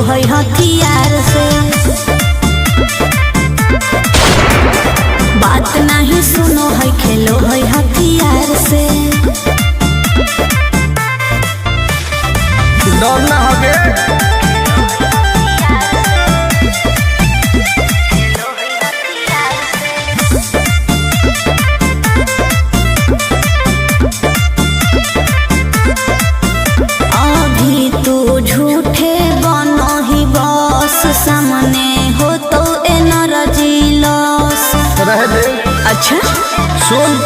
है हथियार से। बात नहीं सुनो है खेलो है हथियार से। डरना होगे अभी तू झूठे बनो ही बॉस, सामने हो तो एनर्जी लॉस। रह दे। अच्छा सुन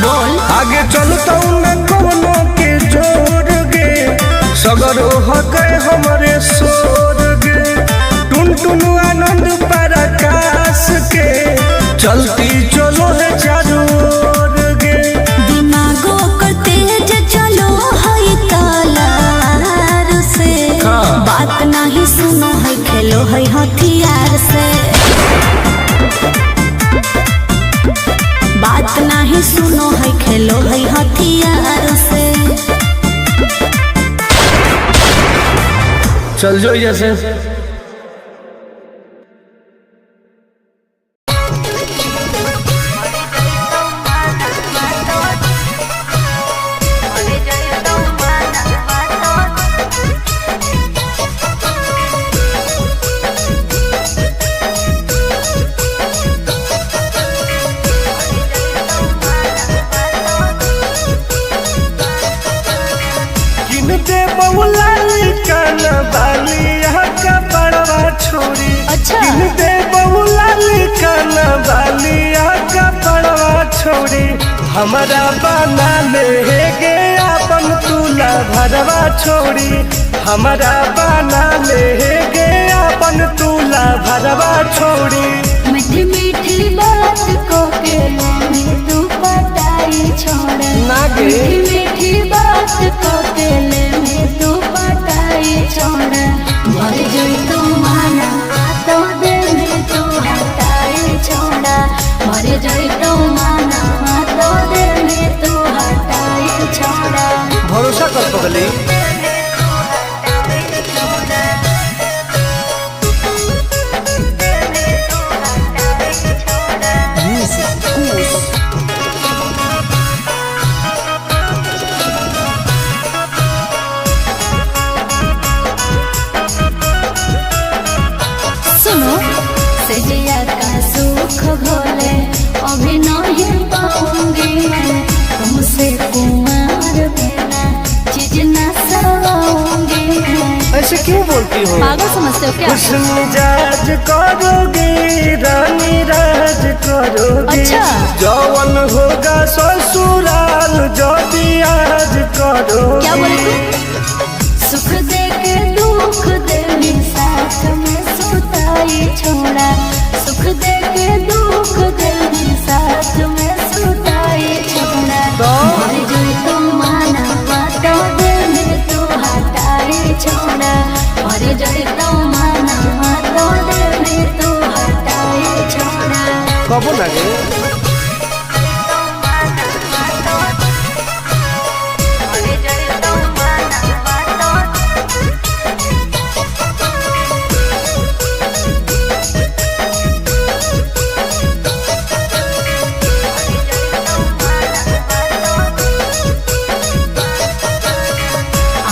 बोल। आगे चलता मैं कोनो के जोड़ गे, सगर हो गए हमारे सोर गे। टुन टुन आनंद पराकाश के चलती चलो है चारों ओर गे। दिमागो कर तेज चलो है तलवार से। बात नहीं सुनो है खेलो है हथियार से। बात नहीं सुनो है खेलो है हथियार से। चल जो जैसे हमारा बना ले गे अपन तुला भरवा छोड़ी। हमारा बना ले गे अपन तुला भरवा छोड़ी। मीठी मीठी बात को के ले तू पटाई छोड़। नागे मीठी मीठी बात को के ले तू पटाई छोड़। मर जाई तू माना तो दे में तू हटाई छोड़ा। मर जाई तू माना तो दे में तू हटाई छोड़ा। भरोसा कर पगली। सुनो सजिया का सुख घोले अभी नहीं पाऊंगी मैं। तुमसे कुमार बिना चीज न सवाऊंगी मैं। ऐसे क्यों बोलती हो? पागल समझते हो क्या? खुश मिजाज करोगी रानी राज करोगी। अच्छा। जौवन होगा ससुराल जो भी आज करोगी। क्या बोले तू? सुख दे के दुख दे साथ में सुताई छोड़ा। सुख दे के दुख दे साथ में सुताई छोड़ा। मर जाई तू माना तो दे में तू हटाई छोड़ा। मर जाई तू माना तो दे में तू हटाई छोड़ा। कब लगे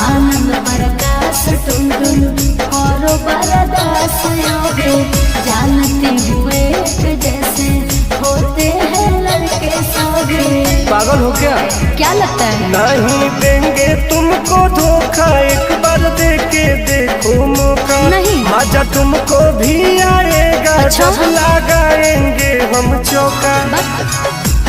आनंद प्रकाश टुन टुन करो बरदास योगे। जानते हुए जैसे होते हैं लड़के सभी। पागल हो क्या? क्या लगता है? नहीं देंगे तुमको धोखा, एक बार दे के देखो मौका। नहीं। मजा तुमको भी आएगा। अच्छा? जब लगाएंगे हम चौका।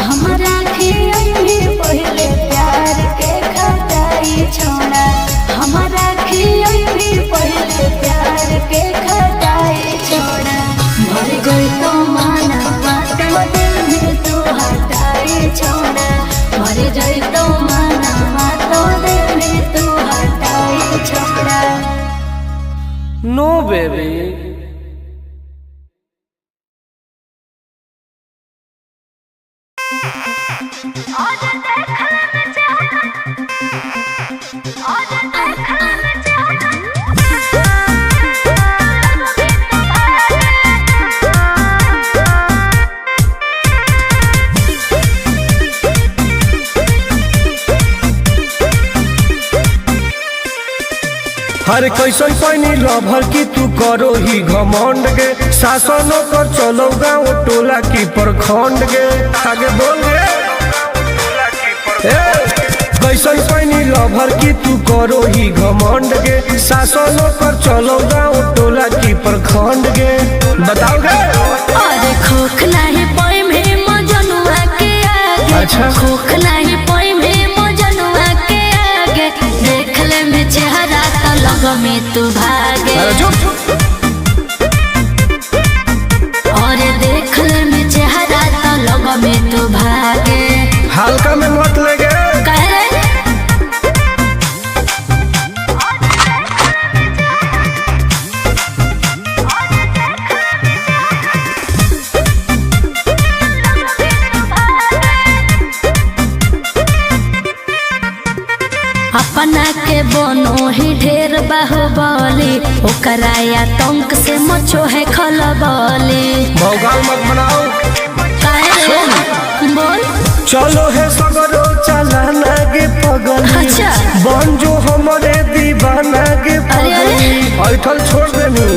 हमारा खियाई पहले प्यार के खटाई छोड़ा। हमारा खियाई पहले प्यार के खटाई छोड़ा। मर गई तो माना तो दिल में तू हटाई छोड़ा। मर गई तो माना तो दिल में तू हटाई छोड़ा। नो बेबी। हर कैसन पैनी लभर की तू करो ही घमंड गे, शासन कर चलो गाँव टोला की प्रखंड गे। आगे बोल गे कैसन पैनी लभर की तू करो ही घमंड गे, शासन कर चलो गाँव टोला की प्रखंड गे। बताओ गे अरे खोख नहीं पाई में मजनुआ के आगे, अच्छा खोख नहीं पाई में मजनुआ के आगे, देख ले में चेहरा तो लग में तू भागे। और देख ले में चेहरा तो लग में तू भागे। हल्का में मत लगे कह रहे अपना के बनो ही ढेर बाहुबली, ओकरा आतंक से मचो है खलबली। भौकाल मत बनाओ बोल चलो है सगरो चलाना गे पगल। अच्छा बन जो हमारे दीवाना गे पगल। ऐठल छोड़ देनी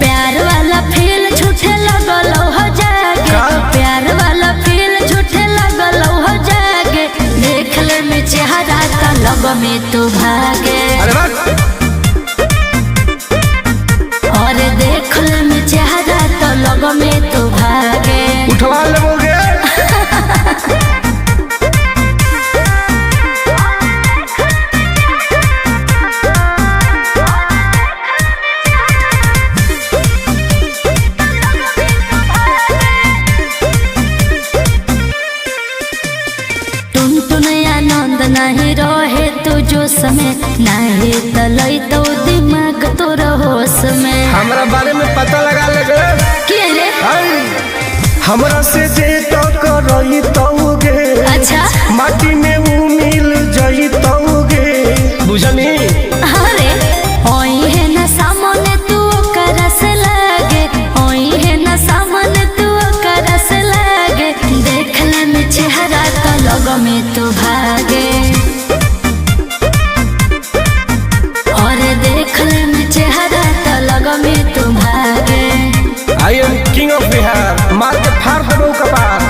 प्यार वाला फील झूठे लगल हो जागे, प्यार वाला फील झूठे लगल हो जागे, देख ले में चेहरा तो लग में तू भागे। और देख ले में चेहरा तो लग में तू भागे। उठवा लोगे नहीं रहे तू जो समय नहीं तलई तो दिमाग तो होश में। हमरा बारे में पता लगा लगे के रे हमरा से जे तो करई तौगे। अच्छा माटी में वो मिल जई तौगे बुझनी। अरे ओई है ना सामने तू करस लागे, ओई है ना सामने तू करस लागे, देख ले में चेहरा तो लग में तू भागे। और देख ले में चेहरा तो लग में तू भागे। I am king of Bihar, मार के फाड़ देबो कपार।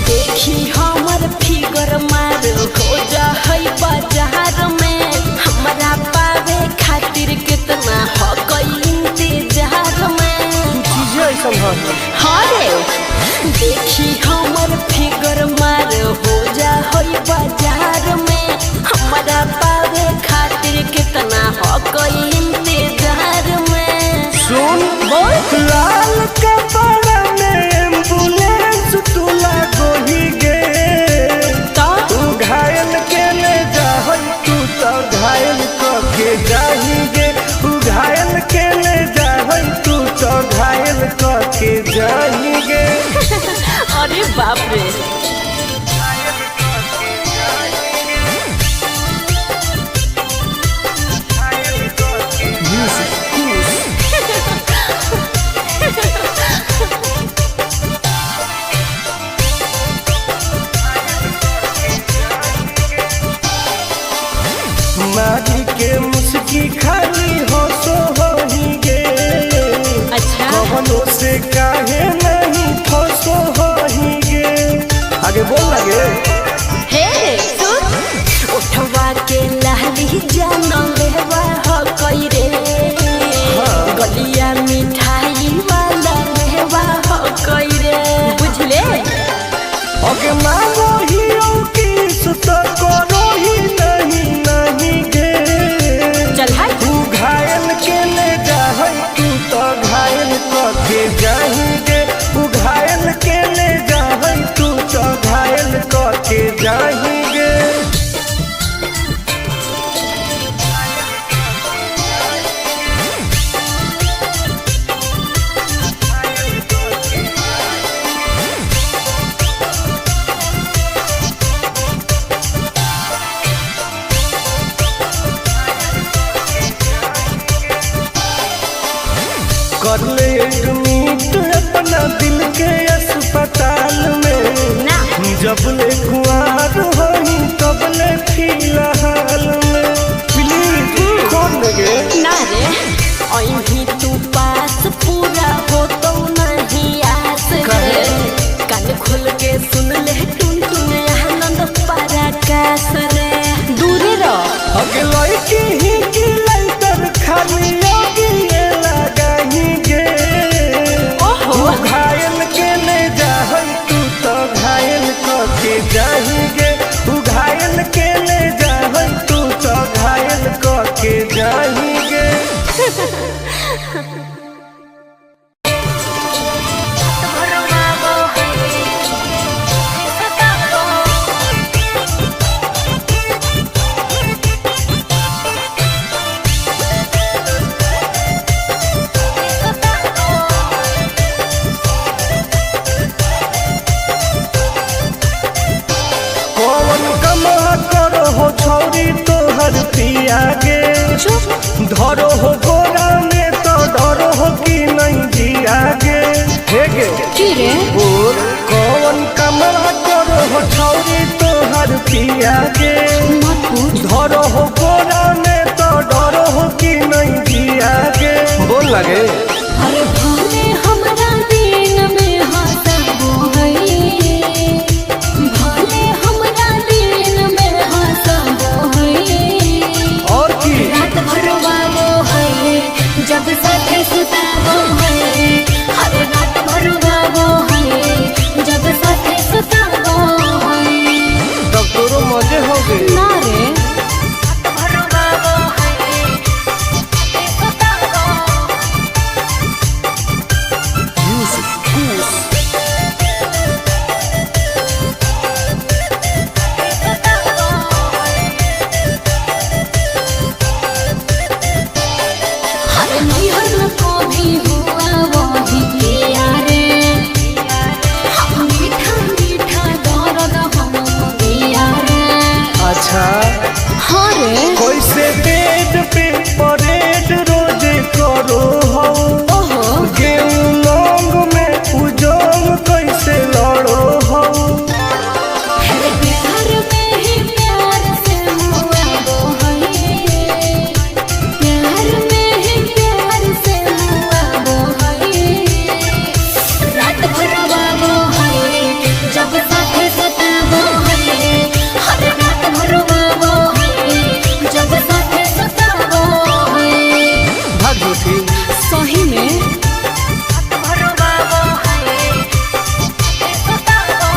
देखी हमर फिगर मार हो जा है बाजार में, हमरा पावे खातिर कितना हो गई इंतजार में। हरे देखी हमर फिगर मार हो जा है बाजार में, हमरा पावे खातिर कितना हो गई इंतजार में। सुन बोल लाल कपड़ा में एम्बुलेंस तू लागो ही गे। तू घायल के ले जाहई तू तो घायल के जाही गे। तू घायल के ले जाहई तू तो घायल के जाही गे। अरे बाप रे माटी के मुस्की खाली हो सो होही गे। अच्छा कवनो से काहे नहीं फसो होही गे। आगे बोल लगे हे सुन उठवा के लहली जानो लेवा हो कोई रे, गलिया मिठाई वाला लेवा हो कोई रे, बुझले। अगे मांगो ही किस तो करो ही नहीं गे। चल हाय तू घायल के ले जाहई तू तो घायल के जाही गे। तू घायल के ले जाहई तू तो घायल जबले कुआर होई तबले फिलहाल में प्लीज कौन लगे ना रे अहीं तू पास पूरा हो तो नहीं आस रे कान खोल के सुन ले टुन टुन आनंद पराकाश रे दूर रह अगे लड़की ही की लाइटर खाली योगी लगाही गे ओहो घायल के ले जाहै तू तो घायल के जाही गे तू घायल के ले जाहै तू तो घायल के जाही गे आगे धरो हो गोरा में तो डरो हो कि नहीं जियागे हेगे रे और कौन कमरा करो हो छौरी तो हर पियागे धरो हो गोरा में तो डरो हो कि नहीं जियागे बोल लगे अरे भले हमरा दिन में हंसबो है भले हमरा दिन में हंसबो है और की रात भर वाबो है जब साथे सुताबो है हर रात भर वाबो है जब साथे सुताबो है तब तोरो मजे हो गए ना रे रात भर वाबो है सुताबो अच्छा हाँ रे कैसे बेड पे परेड रोज करो हो ओहो गेहूं लौंग में उजोंग कैसे लड़ो हो प्यार में ही प्यार से मुआबो है प्यार में ही प्यार से मुआबो है रात भर वाबो है जब साथे सताबो है हर रात भर वाबो है जब साथे सताबो है भाग उठी सही में रात भर वाबो है सताबो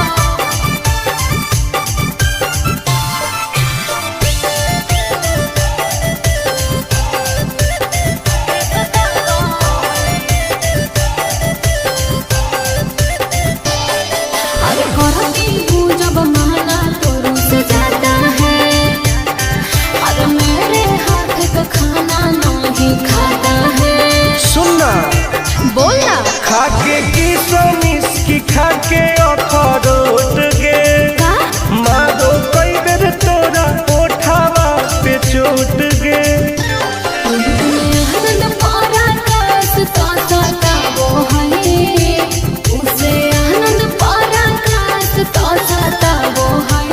अरे करती हूँ जब माना तो रुस जाता है अरे मेरे हाथ का खाना नहीं खाता है सुनना बोलना खाके की सोमिस की खाके अखरोट गे का मारो कई बेर तोरा ओठावा पे चोट गे आनंद पराकाश तो सताबो है उसे आनंद पराकाश तो सताबो है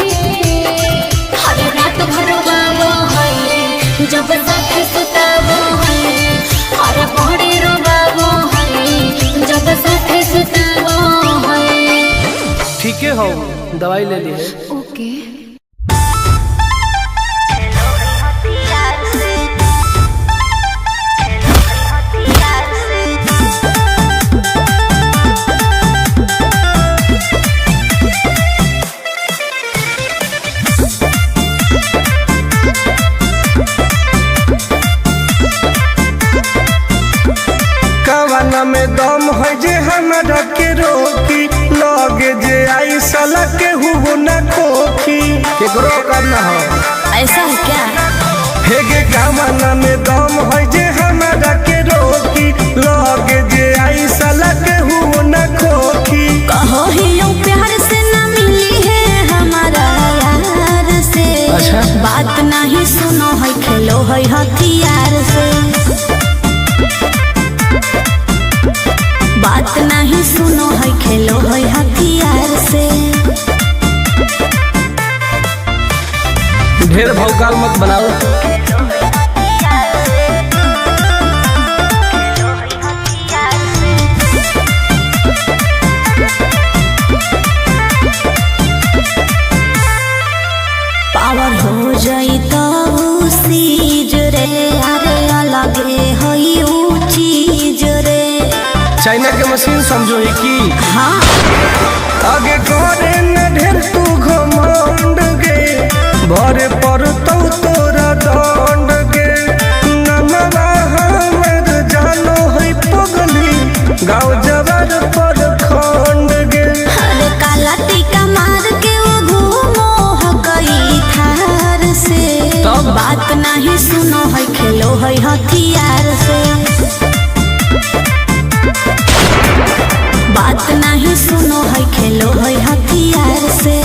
हर रात भर वाबो है जब साथे सुताबो है हर बड़ी रोबाबो है जब साथे सुताबो है ठीक है हो दवाई ले ली है ओके कवाना में दम है जे हमरा के रोकी लगे जे आई साला के हु ना खोखी केकरो करना हो ऐसा है क्या हेगे कवाना में दम है जे हमरा के रोकी लगे जे आई साला के हु ना खोखी कहो ही यूं प्यार से ना मिली है हमारा यार से अच्छा बात नहीं सुनो है खेलो है हथियार से बात नहीं सुनो है खेलो है हथियार से ढेर भौकाल मत बनाओ। पावर हो जाई तो सीज रे, अरे अलगे हई ऊ चीज रे। चाइना के मशीन समझो ही की हाँ आगे करे न ढेर तू घमंड गे, भरे पर तोरा दंड गे। नमवा हमर जानो है पगली, गाँव जवार पर खंड गे। अरे काला टीका मार के वो घूमो हकई थार से, तब बात नहीं सुनो है खेलो है हथियार से। बात नहीं सुनो है खेलो है हथियार से।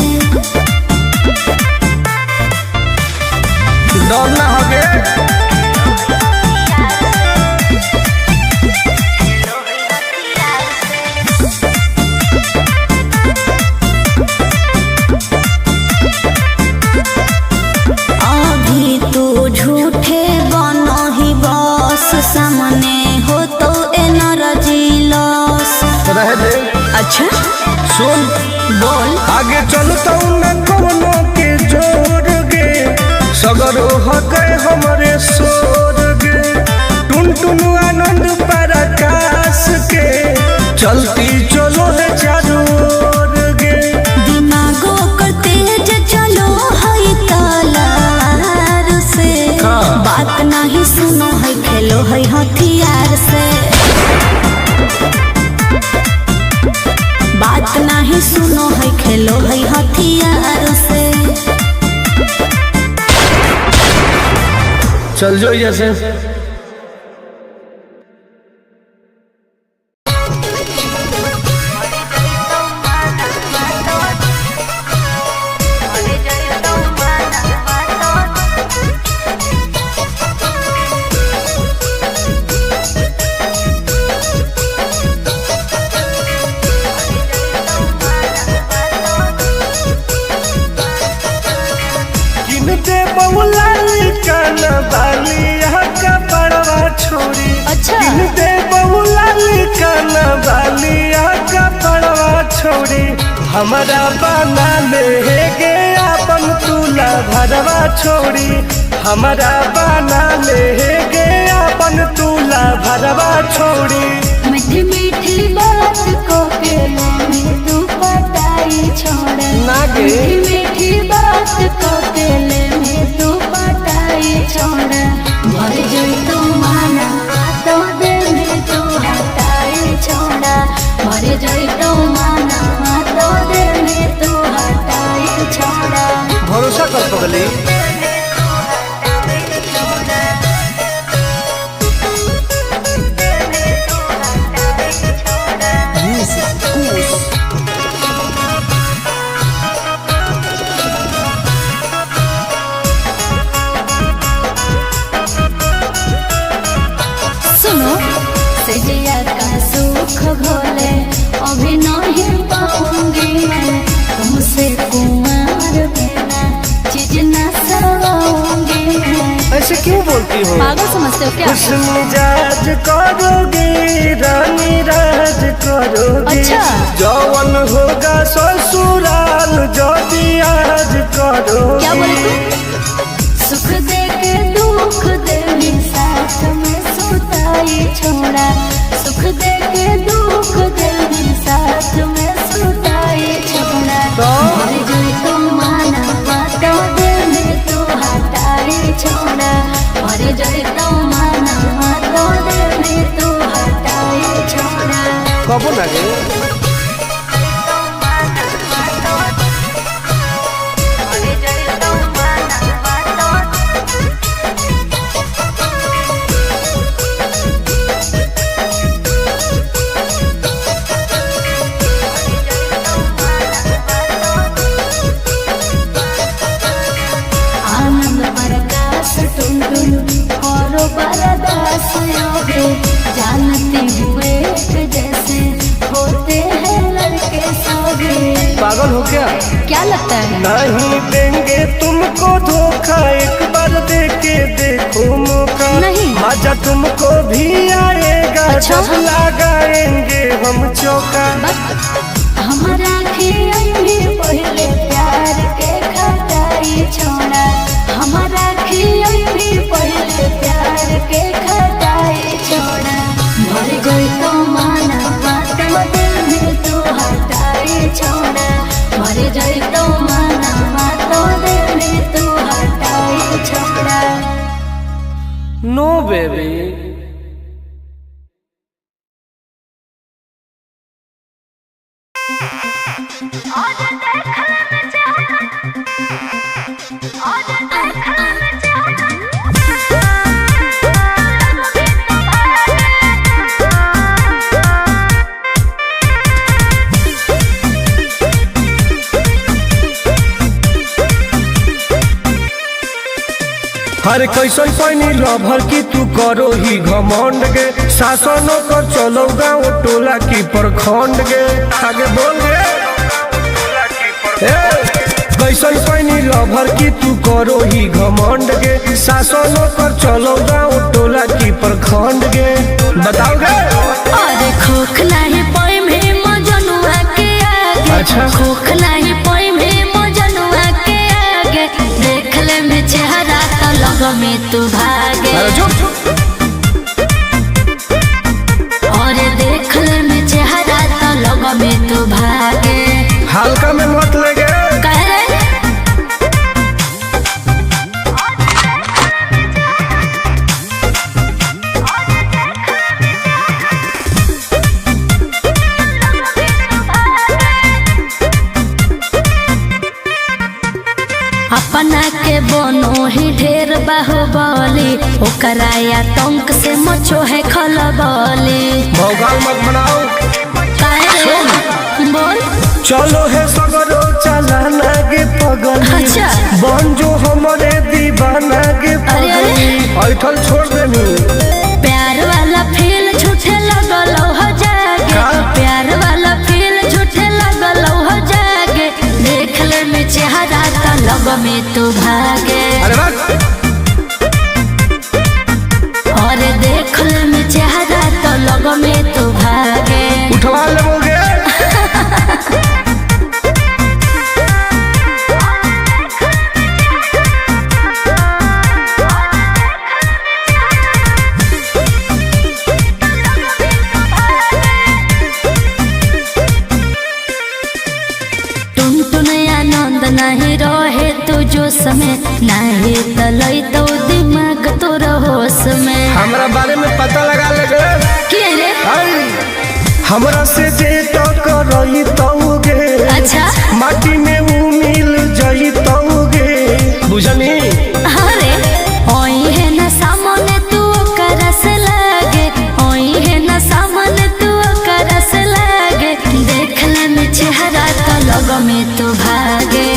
डर ना होगे अभी तू झूठे बनो ही बस, सामने हो तो एनर्जी लॉस। रह दे। अच्छा सुन बोल। आगे चलता न कोनो के जोर गे, सगर हो गए हमारे सोर गे। टुन टुन आनंद पराकाश के, चलती चलो है चारों ओर गे। दिमागो कर तेज चलो है तलवार से, हाँ। बात नहीं सुनो है खेलो है हथियार से। बात नहीं सुनो है खेलो है हथियार से। चल जो जैसे किनते बहुलाली कान बाली का पड़वा छोड़ी। अच्छा। किनते बहुलाली कान बाली का पड़वा छोड़ी। हमारा बना ले गे अपन तुला भरवा छोड़ी। हमारा बना ले गे अपन तुला भरवा छोड़ी। मीठी मीठी बात को के में तू पटाई छोड़। नागे। मीठी मीठी बात को के में तू पटाई छोड़। मर जाई तू माना तो दिल में तू हटाई छोड़ा। मर जाई तू माना तो दिल में तू हटाई छोड़ा। भरोसा कर पगली। सुनो सजिया का सुख घोले अभी नहीं पाऊंगी मैं, तुमसे कुमार बिना चीज न सवाऊंगी मैं। ऐसे क्यों बोलती हो? पागल समझते हो क्या? खुश मिजाज करोगी, रानी राज करोगी। अच्छा। जौवन होगा ससुराल जो भी आज करोगी। क्या बोले तू? सुख दे के दुख दे साथ में सुताई छोड़ा। सुख दे के दुख दे साथ में सुताई छोड़ा। तो? मर जाई तू माना तो दिल में तू हटाई छोड़ा। मर जाई तू माना तो दिल में तू हटाई छोड़ा। कबो ना गे आनंद प्रकाश टुन टुन करो बरदास योगे। जानती हुए जैसे होते हैं लड़के सौगे। पागल हो क्या? क्या लगता है? नहीं देंगे तुमको धोखा तुमको भी आएगा जब लगाएंगे हम चौका। हमारा खियाई पहले प्यार के खटाई छोड़ा, हमारा खियाई पहले प्यार के खटाई छोड़ा। मर गई तो माना माता दिल में तू हटाई छोड़ा, मर गई तो माना माता दिल में तू हटाई छोड़ा। नो बेबी। हर कैसन पैनी लभर की तू करो ही घमंड गे, शासनों कर चलो गाँव टोला की प्रखंड गे। आगे बोल गे। कैसन पैनी लभर की तू करो ही घमंड गे, शासनों कर चलो गाँव टोला की प्रखंड गे। बताओ गे। अरे खोख नहीं पाई में मजनुआ के आगे, अच्छा खोख नहीं पाई में मजनुआ के आगे। देख ले में चेहरा तो लग में तू भागे, और देख ले में चेहरा तो लग में तू भागे। हल्का में मत लगे। अपना के बनो ही ढेर बाहुबली, ओकरा आतंक से मचो है खलबली। भौकाल मत बनाओ। बोल। चलो है सगरो चलाना गे पगली, अच्छा। बन जो हमारे दीवाना गे पगली। ऐठल छोड़ देनी। प्यार वाला फील झूठे लगल हो जागे, प्यार वाला फील झूठे लगल हो जागे। देख ले में चेहरा तो लग में तू भागे, और देख ले में चेहरा तो लग में तू भागे। उठवा लोगे। नहीं रहे तू जो समय, नहीं तलई तो दिमाग तो होश में। हमरा बारे में पता लगा लगे। क्या रे? हमरा से जे टकराई तौगे, अच्छा माटी में वो मिल जाई तौगे। बुझनी? अरे ओई है ना सामने तू करस लागे, ओई है ना सामने तू करस लागे। देख ले में चेहरा तो लग में तू भागे,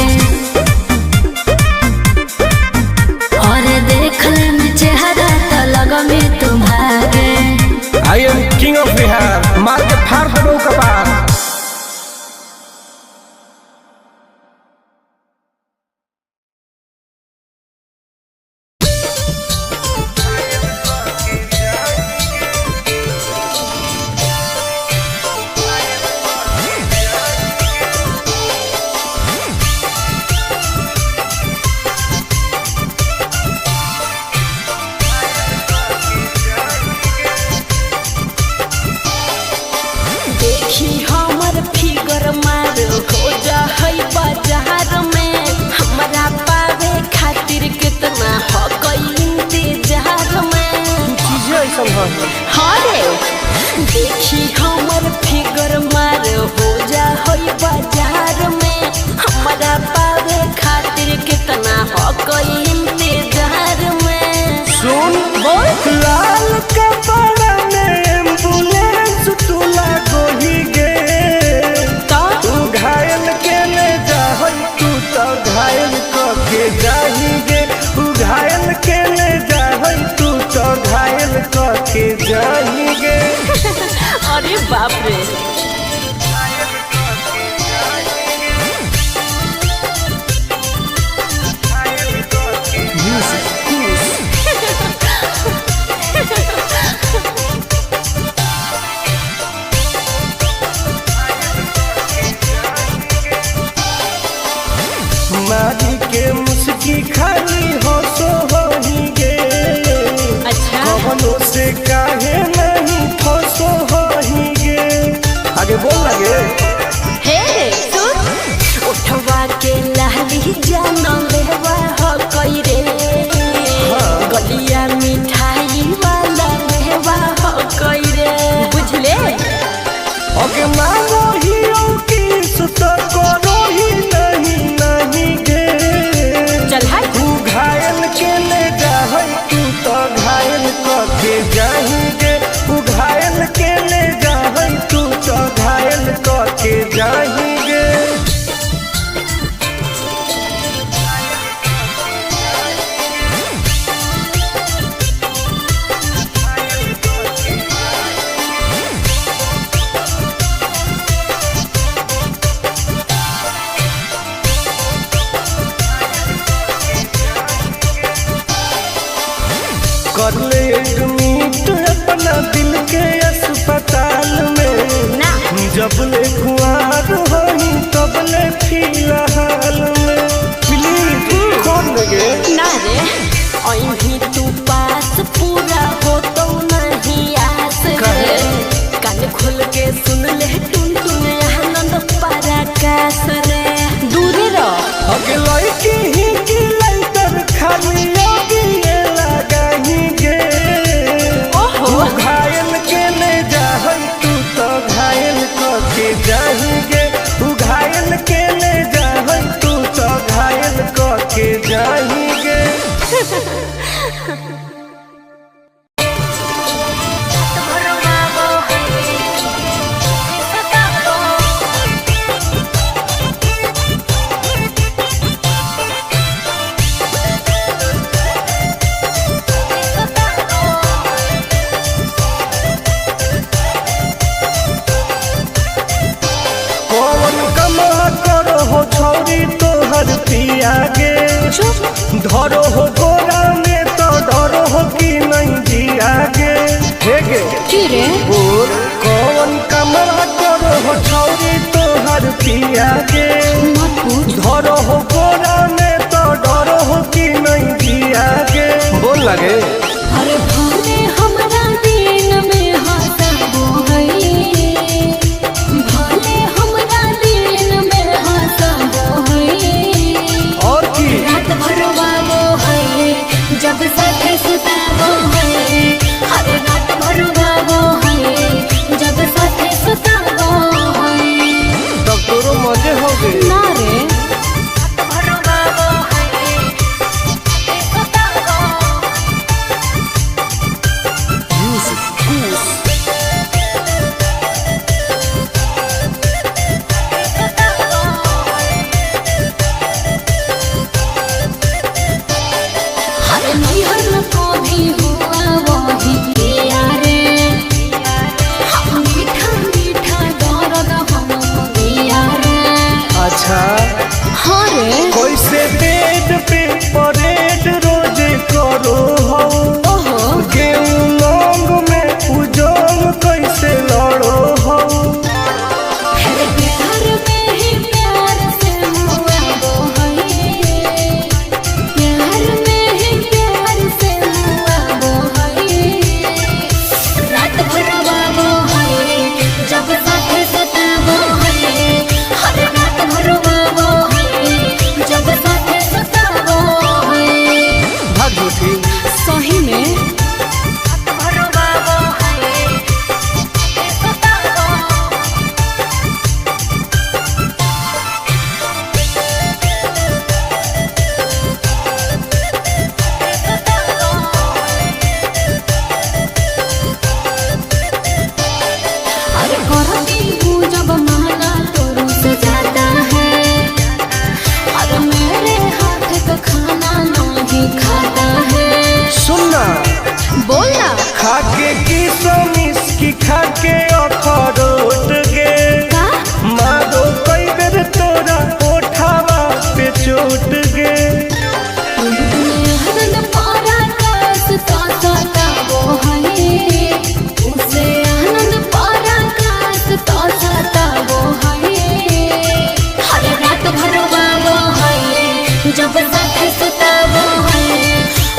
और देख ले में चेहरा तो लग में तू भागे। I am king of Bihar, मार के फाड़ दो कपार। देखी हमर फिगर मार हो जा होई बाजार में, हमारा पावे खातिर कितना हो कोई इंतजार में। सुन बोल। लाल कपड़ा में एम्बुलेंस तुला गोही गे, तू घायल के ले जा, तू तो घायल के जाही गे। तू घायल के ले जा, तू तो घायल के जाही गे। अरे बाप रे। की खाली हंसो होही गे। अच्छा कवनो से काहे नहीं फंसो होही गे। आगे बोल लगे हे सुन उठवा के लाली जाना लेवा हो कोई रे गलिया मिठाई वाला लेवा हो कोई रे बुझले। ओके मानो हियो की सुत करो ही नहीं गे। चल हाय तू घायल के ले जाहै तू तो घायल करके जाएंगे। तू घायल के ले जाहै तू तो घायल करके जाएंगे। कर ले एडमिट अपना दिल के अस्पताल में ना जब ले खुआर होई तब ले फिलहाल में प्लीज कौन लगे ना रे अभी तू पास पूरा हो तो नहीं आस रे कान खोल के सुन ले टुन टुन आनंद पराकाश रे दूरे रह अगे लड़की ही की लाइटर खाली अभी ये लगाही गे। ओहो तू घायल के ले जाहै तू तो घायल करके जाएंगे। तू घायल के ले जाहै तू तो घायल करके जाएंगे। कौन कमा करो हो छौरी तोहर पिया गे। धरो हो गोरा में तो डरो हो कि नहीं जिया गे। हे गे की रे बोल कौन कमा करो हो छौरी तोहर पिया गे। मत पूछ धरो हो गोरा में तो डरो हो कि नहीं जिया गे। बोल लगे अरे भले हमरा दिन में हंसबो है भले हमरा दिन में हंसबो है और की रात भर बाबो है जब साथे सुताबो है हर रात भर बाबो है जब साथे सुताबो है तब तोरो मजे हो गए। ना रे रात भर बाबो साथे सुताबो है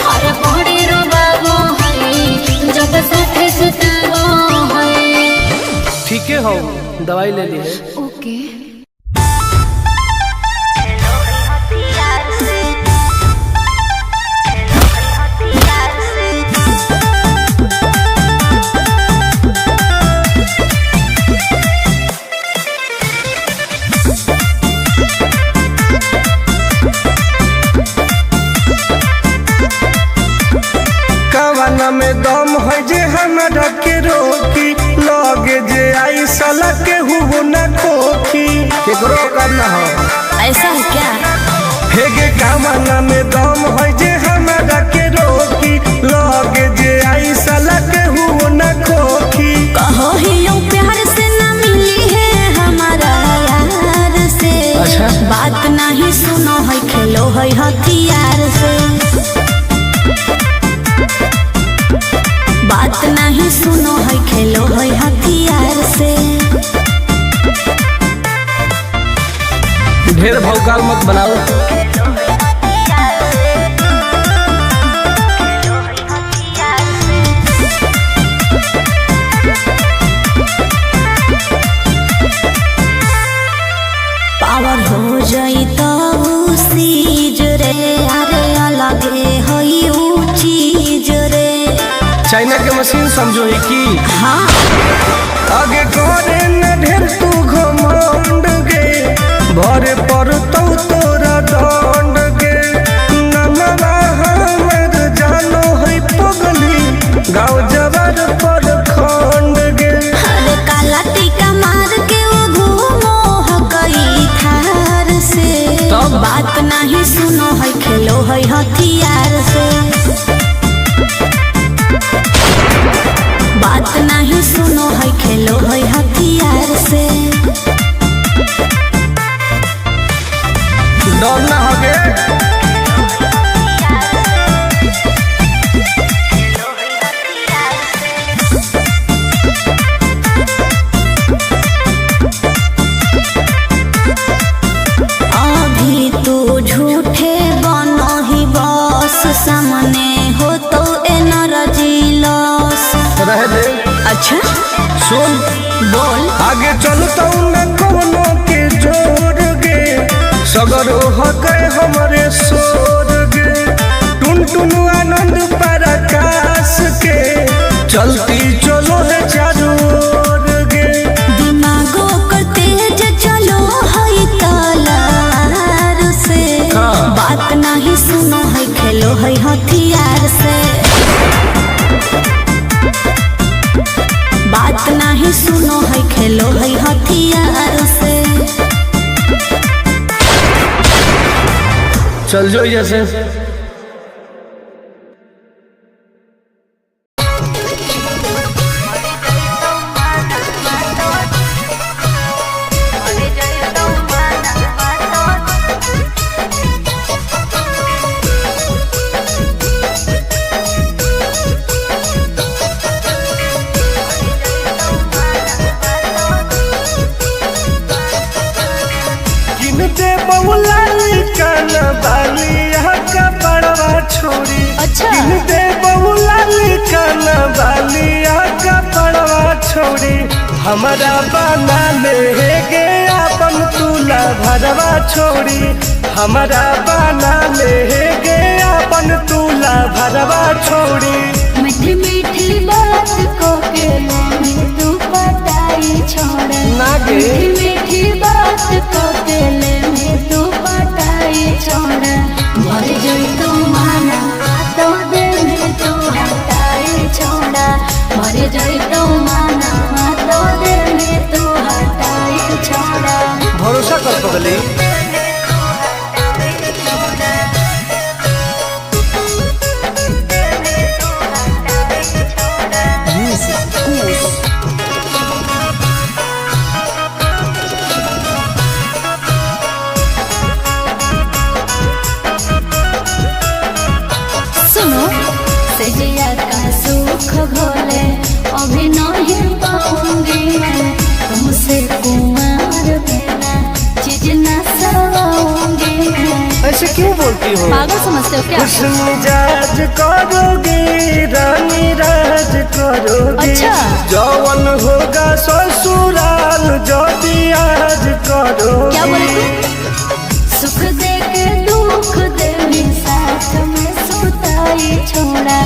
और बड़ी रोबाबो है जब साथे सुताबो है। ठीक है हो दवाई ले ली है। ओके में दम है जे हमरा के रोकी लगे जे आई साला के हुबो न खोखी केकरो करना हो ऐसा है क्या? हेगे कामना में दम है जे हमरा के रोकी लगे जे आई साला के हुबो न खोखी। कहो ही यूं प्यार से न मिली है हमारा यार से। अच्छा? बात नहीं सुनो है खेलो है हथियार से। बात नहीं सुनो है खेलो है हथियार से। ढेर भौकाल मत बनाओ। पावर हो जाई तो सीज रे अरे अलगे होई ऊ चीज रे। चाइना के मशीन समझो है कि हाँ आगे करे न ढेर तू घमंड गे भरे पर तो तोरा दंड गे नमवा हमर जानो है पगली गाँव जबर पर खंड गे। अरे काला टीका मार के वो घूमो हकई थार से। तब बात नहीं सुनो है खेलो है हथियार से। बात नहीं सुनो है खेलो है हथियार से। डर ना होगे अभी तू झूठे बनो ही बस सामने हो तो एनर्जी लॉस। रह दे। अच्छा सुन बोल आगे चलता न कोनो के जोर गे सगर हो गए हमारे सोर गे टुन टुन आनंद पराकाश के चलती चलो है चारों ओर गे। दिमागो कर तेज चलो है तलार से। बात नहीं सुनो है खेलो है हथियार से। बात नहीं सुनो है खेलो है हथियार से। चल जो जैसे किनते बहुला कान बालिया का बड़वा छोड़ी। अच्छा किनते बहुला कान बालिया का बड़वा छोड़ी हमारा बना ले गे अपन तुला भरवा छोड़ी हमारा बना ले गे अपन तुला भरवा छोड़ी। मीठी मीठी बात को के लेने तू पटाई छोड़ा। नागे। मीठी मीठी बात को के लेने तू पटाई छोड़ा। भर जोई तू माना तो देने तू हटाई छोड़ा। भर जोई तू माना तो देने तू हटाई छोड़ा। भरोसा कर पगली क्यों बोलती हो? पागल समझते हो क्या? खुश मिजाज करोगी रानी राज करोगी। अच्छा। जौवन होगा ससुराल जो भी आज करोगी। क्या बोले तू? सुख दे के दुख देवी साथ में सुताई छोड़ा।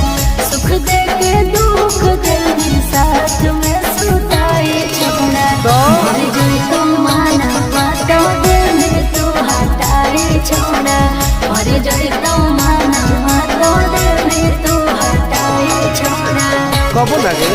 सुख दे के दुख देवी साथ में सुताई छोड़ा। मर जाए तो माना बातों दिल में तू हटाई छोड़ा। मर जाए तो माना बातों दिल में तू हटाई छोड़ा। कबो ना गे